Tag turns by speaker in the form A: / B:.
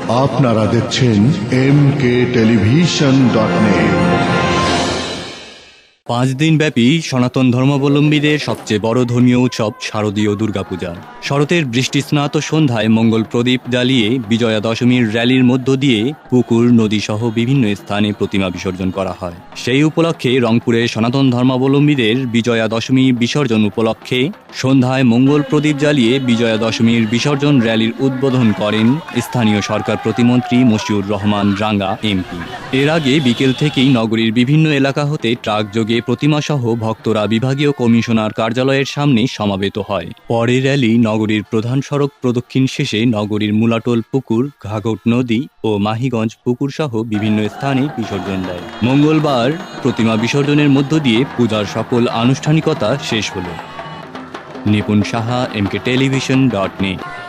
A: আপনারা দেখছেন mkTelevision.net।
B: 5 দিন ব্যাপী সনাতন ধর্মাবলম্বীদের সবচেয়ে বড় ধর্মীয় উৎসব শারদীয় দুর্গাপূজা। শরতের বৃষ্টিস্নাত সন্ধ্যায় মঙ্গল প্রদীপ জ্বালিয়ে বিজয়া দশমীর র্যালির মধ্য দিয়ে পুকুর, নদী সহ বিভিন্ন স্থানে প্রতিমা বিসর্জন করা হয়। সেই উপলক্ষে রংপুরে সনাতন ধর্মাবলম্বীদের বিজয়া দশমী বিসর্জন উপলক্ষে সন্ধ্যায় মঙ্গল প্রদীপ জ্বালিয়ে বিজয়া দশমীর বিসর্জন র্যালির উদ্বোধন করেন স্থানীয় সরকার প্রতিমন্ত্রী মশিউর রহমান রাঙ্গা এমপি। এর আগে বিকেল থেকেই নগরীর বিভিন্ন এলাকা হতে ট্রাক যোগে প্রতিমা সহ ভক্তরা বিভাগীয় কমিশনার কার্যালয়ের সামনে সমাবেত হয়। পরে র্যালি নগরীর প্রধান সড়ক প্রদক্ষিণ শেষে নগরীর মুলাটোল পুকুর, ঘাঘট নদী ও মাহিগঞ্জ পুকুর সহ বিভিন্ন স্থানে বিসর্জন দেয়। মঙ্গলবার প্রতিমা বিসর্জনের মধ্য দিয়ে পূজার সকল আনুষ্ঠানিকতা শেষ হলো। নিপুণ সাহা, mkTelevision.net।